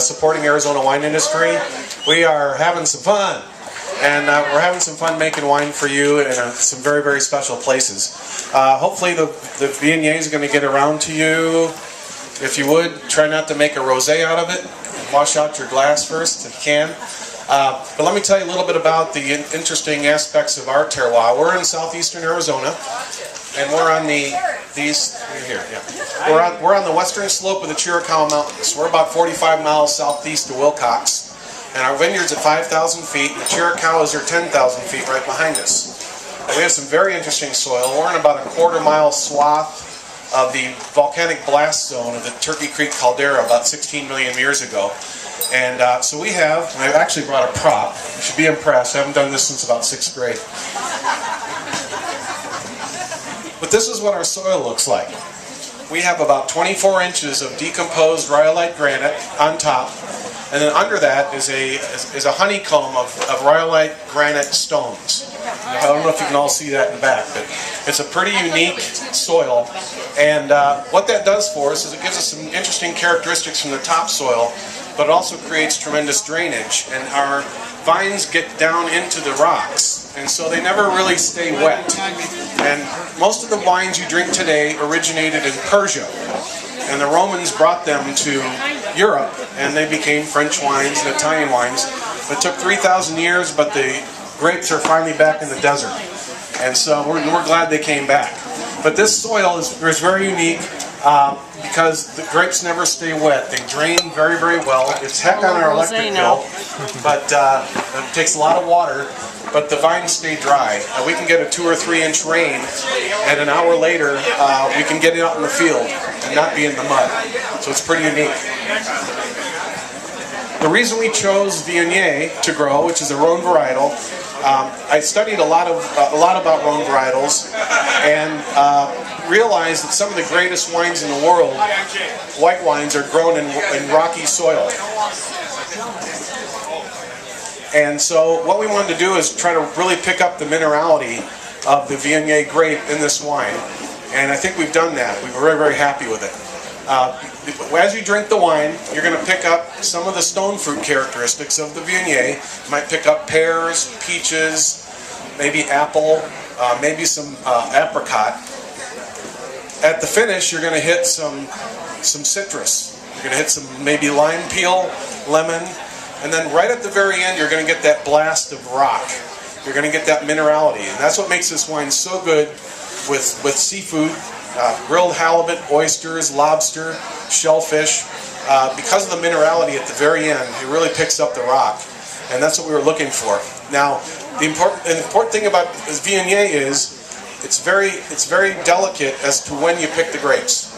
supporting Arizona wine industry. We are having some fun, and we're having some fun making wine for you in some very, very special places. Hopefully the Viognier is going to get around to you. If you would, try not to make a rosé out of it. Wash out your glass first if you can. But let me tell you a little bit about the interesting aspects of our terroir. We're in southeastern Arizona, and we're on we're on the western slope of the Chiricahua Mountains. We're about 45 miles southeast of Wilcox, and our vineyard's at 5,000 feet, and the Chiricahua are 10,000 feet right behind us. And we have some very interesting soil. We're in about a quarter-mile swath of the volcanic blast zone of the Turkey Creek caldera about 16 million years ago. And so we have, and I actually brought a prop. You should be impressed. I haven't done this since about 6th grade. But this is what our soil looks like. We have about 24 inches of decomposed rhyolite granite on top, and then under that is a honeycomb of rhyolite granite stones. I don't know if you can all see that in the back, but it's a pretty unique soil. And what that does for us is it gives us some interesting characteristics from the topsoil, but it also creates tremendous drainage. And our vines get down into the rocks, and so they never really stay wet. And most of the wines you drink today originated in Persia, and the Romans brought them to Europe, and they became French wines and Italian wines. It took 3,000 years, but the grapes are finally back in the desert, and so we're glad they came back. But this soil is very unique because the grapes never stay wet. They drain very, very well. It's heck on our electric bill, but it takes a lot of water, but the vines stay dry. We can get a 2 or 3 inch rain, and an hour later we can get it out in the field and not be in the mud. So it's pretty unique. The reason we chose Viognier to grow, which is a Rhone varietal, I studied a lot about Rhone varietals, and realized that some of the greatest wines in the world, white wines, are grown in rocky soil. And so what we wanted to do is try to really pick up the minerality of the Viognier grape in this wine, and I think we've done that. We were very, very happy with it. As you drink the wine, you're going to pick up some of the stone fruit characteristics of the Viognier. You might pick up pears, peaches, maybe apple, maybe some apricot. At the finish, you're going to hit some citrus. You're going to hit some maybe lime peel, lemon, and then right at the very end, you're going to get that blast of rock. You're going to get that minerality, and that's what makes this wine so good with seafood. Grilled halibut, oysters, lobster, shellfish. Because of the minerality at the very end, it really picks up the rock, and that's what we were looking for. Now, the important thing about this Viognier is it's very delicate as to when you pick the grapes.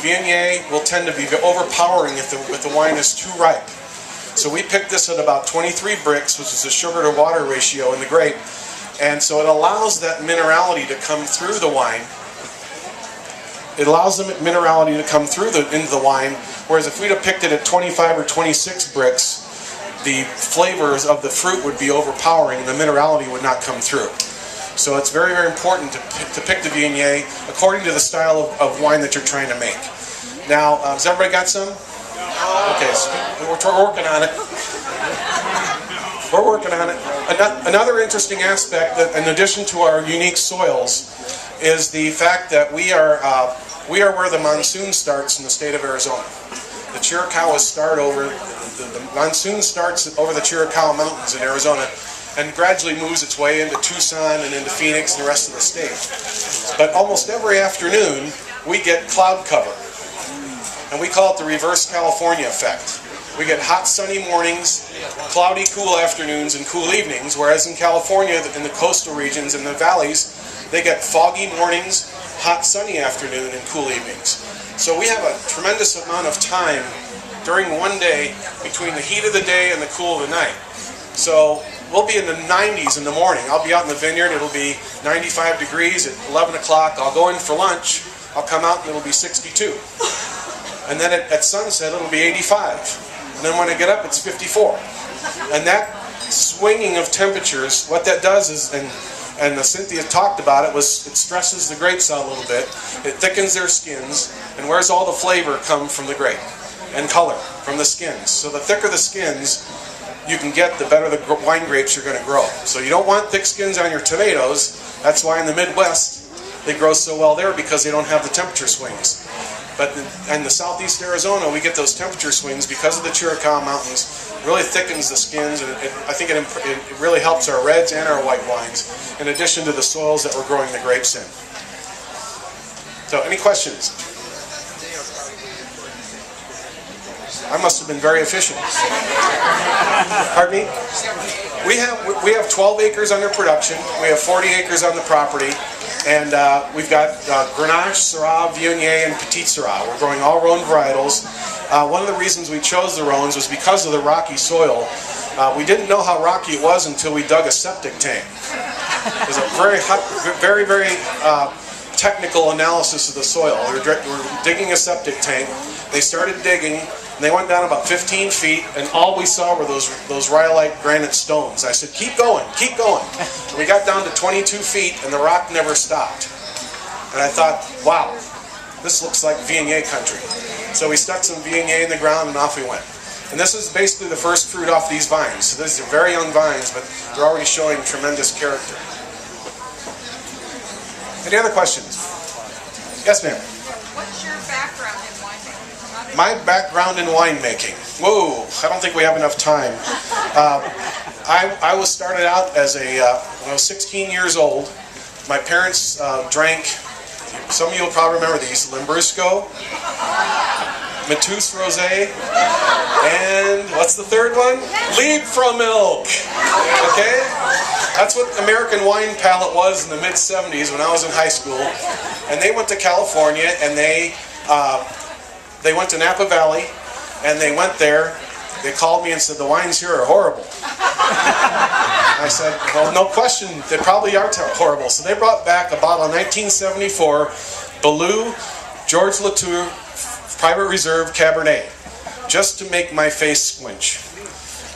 Viognier will tend to be overpowering if the wine is too ripe. So we picked this at about 23 bricks, which is the sugar to water ratio in the grape, and so it allows that minerality to come through the wine. It allows the minerality to come through into the wine, whereas if we'd have picked it at 25 or 26 bricks, the flavors of the fruit would be overpowering and the minerality would not come through. So it's very, very important to pick the Viognier according to the style of wine that you're trying to make. Now, has everybody got some? Okay, so we're working on it. We're working on it. Another interesting aspect, that, in addition to our unique soils, is the fact that we are where the monsoon starts in the state of Arizona. The Chiricahua the monsoon starts over the Chiricahua Mountains in Arizona and gradually moves its way into Tucson and into Phoenix and the rest of the state. But almost every afternoon we get cloud cover, and we call it the reverse California effect. We get hot sunny mornings, cloudy cool afternoons, and cool evenings, whereas in California, in the coastal regions and the valleys, they get foggy mornings, hot sunny afternoon, and cool evenings. So we have a tremendous amount of time during one day between the heat of the day and the cool of the night. So we'll be in the 90s in the morning. I'll be out in the vineyard, it'll be 95 degrees at 11 o'clock. I'll go in for lunch, I'll come out and it'll be 62. And then at sunset it'll be 85. And then when I get up it's 54. And that swinging of temperatures, what that does is, and Cynthia talked about it, was it stresses the grapes out a little bit. It thickens their skins. And where's all the flavor come from the grape? and color from the skins. So the thicker the skins you can get, the better the wine grapes you're going to grow. So you don't want thick skins on your tomatoes. That's why in the Midwest they grow so well there, because they don't have the temperature swings. But in the southeast Arizona, we get those temperature swings because of the Chiricahua Mountains. It really thickens the skins, and I think it really helps our reds and our white wines, in addition to the soils that we're growing the grapes in. So, any questions? I must have been very efficient. Pardon me? We have 12 acres under production. We have 40 acres on the property. And we've got Grenache, Syrah, Viognier, and Petit Syrah. We're growing all Rhone varietals. One of the reasons we chose the Rhones was because of the rocky soil. We didn't know how rocky it was until we dug a septic tank. It was a very, very technical analysis of the soil. We were digging a septic tank. They started digging, and they went down about 15 feet, and all we saw were those rhyolite granite stones. I said, keep going, keep going. And we got down to 22 feet, and the rock never stopped. And I thought, wow, this looks like Viognier country. So we stuck some Viognier in the ground, and off we went. And this is basically the first fruit off these vines. So these are very young vines, but they're already showing tremendous character. Any other questions? Yes, ma'am. What's your background in winemaking? My background in winemaking. Whoa, I don't think we have enough time. I was started out as when I was 16 years old. My parents drank, some of you will probably remember these, Lambrusco, Mateus Rosé, and what's the third one? Liebfraumilch. Okay? That's what American Wine Palette was in the mid-70s when I was in high school. And they went to California, and they went to Napa Valley, and they went there. They called me and said, the wines here are horrible. I said, well, no question, they probably are horrible. So they brought back a bottle of 1974 Balou George Latour Private Reserve Cabernet, just to make my face squinch.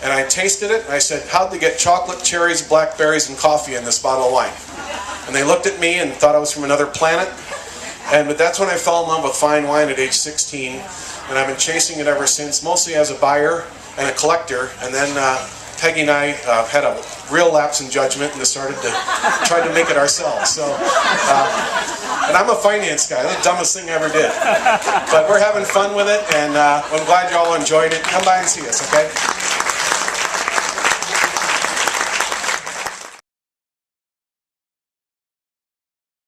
And I tasted it, and I said, how'd they get chocolate, cherries, blackberries, and coffee in this bottle of wine? And they looked at me and thought I was from another planet. But that's when I fell in love with fine wine at age 16. And I've been chasing it ever since, mostly as a buyer and a collector. And then Peggy and I had a real lapse in judgment and started to try to make it ourselves. So, and I'm a finance guy, the dumbest thing I ever did. But we're having fun with it, and I'm glad you all enjoyed it. Come by and see us, okay?